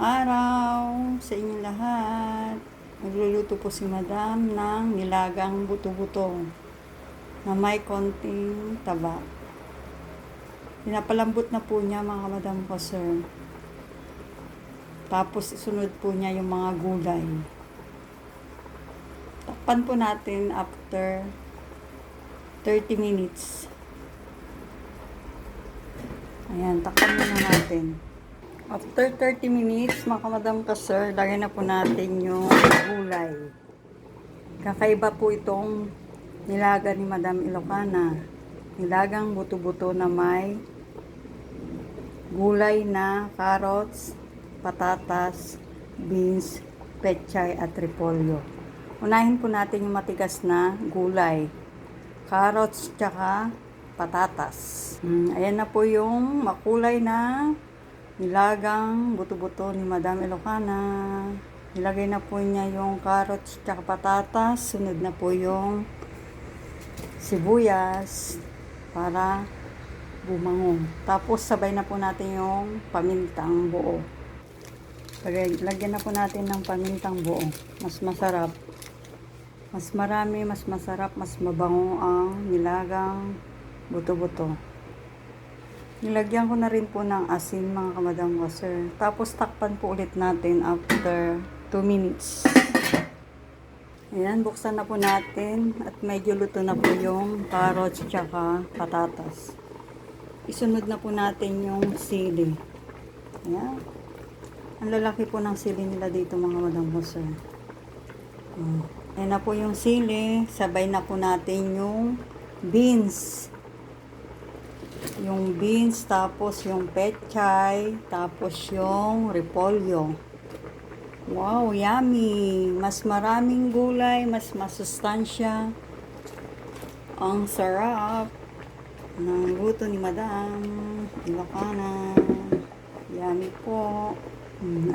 araw sa inyong lahat. Nagluluto po si Madam ng nilagang buto-buto na may konting taba. Pinapalambot na po niya mga Madam ko, sir. Tapos isunod po niya yung mga gulay. Takpan po natin after 30 minutes. Ayan, takpan muna natin. After 30 minutes, mga Madam ka, sir, lagay na po natin yung gulay. Kakaiba po itong nilaga ni Madam Ilocana. Nilagang buto-buto na may gulay na carrots, patatas, beans, pechay at repolyo. Unahin po natin yung matigas na gulay. Carrots tsaka patatas. Ayan na po yung makulay na nilagang buto-buto ni Madam Ilocana. Nilagay na po niya yung carrots tsaka patatas. Sunod na po yung sibuyas para bumango. Tapos sabay na po natin yung pamintang buo. Lagyan na po natin ng pamintang buo. Mas masarap. Mas marami, mas masarap, mas mabango ang nilagang buto-buto. Nilagyan ko na rin po ng asin mga kamadam ko, sir. Tapos takpan po ulit natin after 2 minutes. Ayan, buksan na po natin at medyo luto na po yung carrots tsaka patatas. Isunod na po natin yung sili. Ayan. Ang lalaki po ng sili nila dito mga madam ko, sir. Ayan na po yung sili. Sabay na po natin yung beans. Yung beans, tapos yung pechay, tapos yung repolyo. Wow, yummy! Mas maraming gulay, mas masustansya. Ang sarap ng luto ni Madam Ilocana. Yummy po.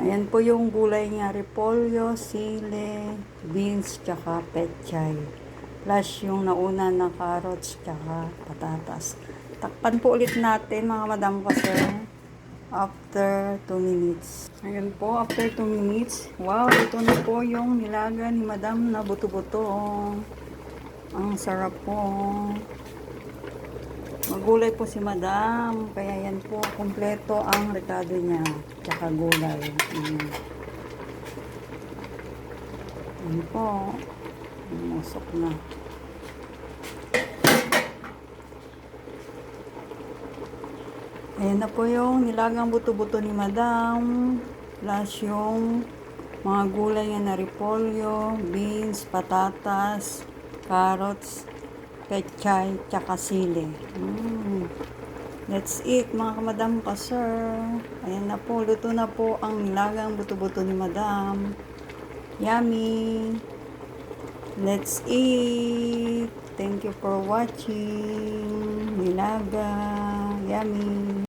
Ayan po yung gulay niya, repolyo, sili, beans, tsaka pechay. Plus yung nauna na carrots, tsaka patatas. Takpan po ulit natin mga madam ko, sir. After 2 minutes. Ayan po, after 2 minutes. Wow, ito na po yung nilaga ni Madam na buto-buto. Ang sarap po. Magulay po si Madam. Kaya yan po, kompleto ang rekado niya. Tsaka gulay. Ayan po. Musok na. Ayan na po yung nilagang buto-buto ni Madam. Plus yung mga gulay na repolyo, beans, patatas, carrots, pechay, tsaka sili. That's it mga kamadam ka, sir. Ayan na po, luto na po ang nilagang buto-buto ni Madam. Yummy! Let's eat! Thank you for watching. Nilaga. Yummy!